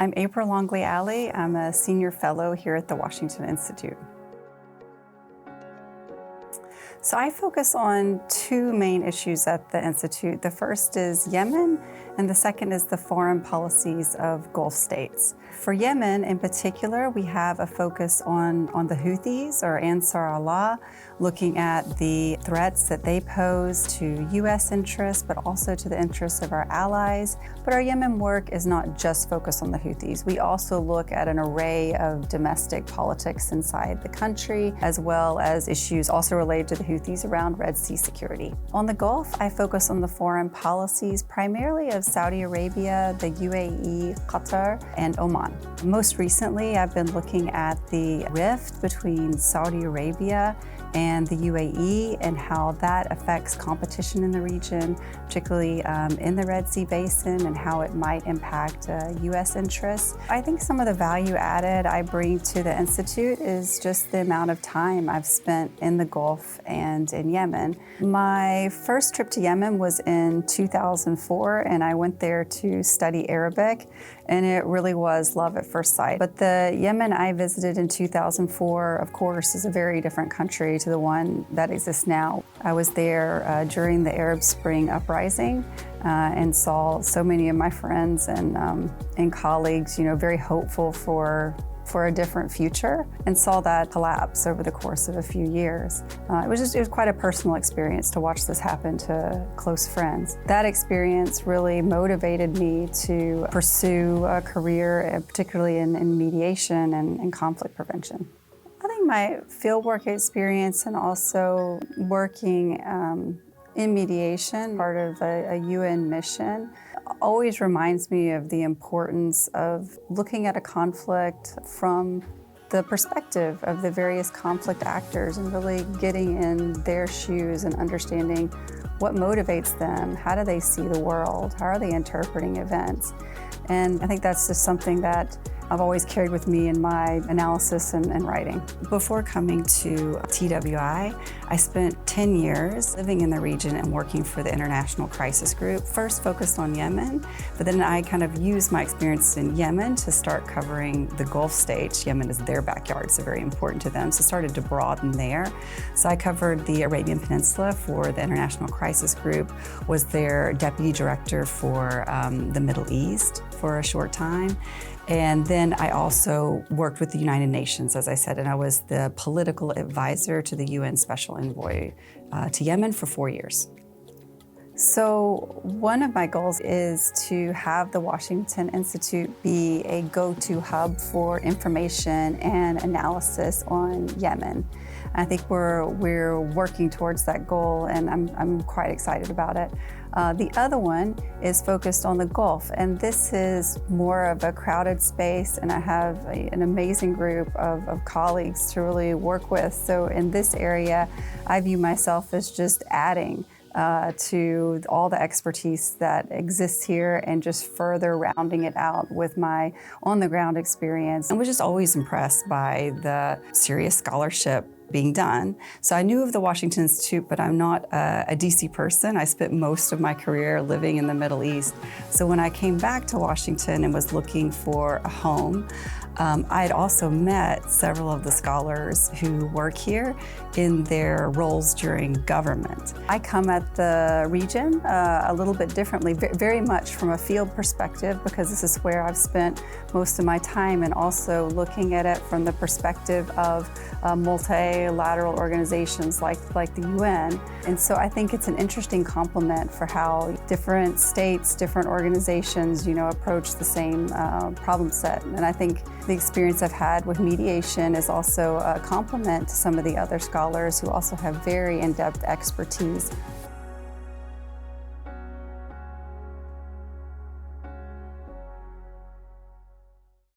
I'm April Longley Alley. I'm a senior fellow here at the Washington Institute. So I focus on two main issues at the Institute. The first is Yemen, and the second is the foreign policies of Gulf states. For Yemen in particular, we have a focus on the Houthis, or Ansar Allah, looking at the threats that they pose to U.S. interests, but also to the interests of our allies. But our Yemen work is not just focused on the Houthis. We also look at an array of domestic politics inside the country, as well as issues also related to the Houthis around Red Sea security. On the Gulf, I focus on the foreign policies primarily of Saudi Arabia, the UAE, Qatar, and Oman. Most recently, I've been looking at the rift between Saudi Arabia and the UAE and how that affects competition in the region, particularly in the Red Sea Basin, and how it might impact U.S. interests. I think some of the value added I bring to the Institute is just the amount of time I've spent in the Gulf and in Yemen. My first trip to Yemen was in 2004, and I went there to study Arabic, and it really was love at first sight. But the Yemen I visited in 2004, of course, is a very different country to the one that exists now. I was there during the Arab Spring uprising and saw so many of my friends and colleagues, very hopeful for a different future, and saw that collapse over the course of a few years. It was quite a personal experience to watch this happen to close friends. That experience really motivated me to pursue a career, particularly in mediation and conflict prevention. I think my fieldwork experience and also working in mediation, part of a UN mission, always reminds me of the importance of looking at a conflict from the perspective of the various conflict actors and really getting in their shoes and understanding what motivates them, how do they see the world, how are they interpreting events. And I think that's just something that I've always carried with me in my analysis and writing. Before coming to TWI, I spent 10 years living in the region and working for the International Crisis Group. First focused on Yemen, but then I kind of used my experience in Yemen to start covering the Gulf states. Yemen is their backyard, so very important to them, so started to broaden there. So I covered the Arabian Peninsula for the International Crisis Group, was their deputy director for the Middle East for a short time. And then I also worked with the United Nations, as I said, and I was the political advisor to the UN Special Envoy to Yemen for 4 years. So one of my goals is to have the Washington Institute be a go-to hub for information and analysis on Yemen. I think we're working towards that goal, and I'm quite excited about it. The other one is focused on the Gulf, and this is more of a crowded space, and I have an amazing group of colleagues to really work with. So in this area, I view myself as just adding to all the expertise that exists here and just further rounding it out with my on-the-ground experience. I was just always impressed by the serious scholarship being done. So I knew of the Washington Institute, but I'm not a DC person. I spent most of my career living in the Middle East. So when I came back to Washington and was looking for a home, I had also met several of the scholars who work here in their roles during government. I come at the region a little bit differently, very much from a field perspective, because this is where I've spent most of my time, and also looking at it from the perspective of multilateral organizations like the UN. And so I think it's an interesting complement for how different states, different organizations, approach the same problem set. And I think the experience I've had with mediation is also a complement to some of the other scholars who also have very in-depth expertise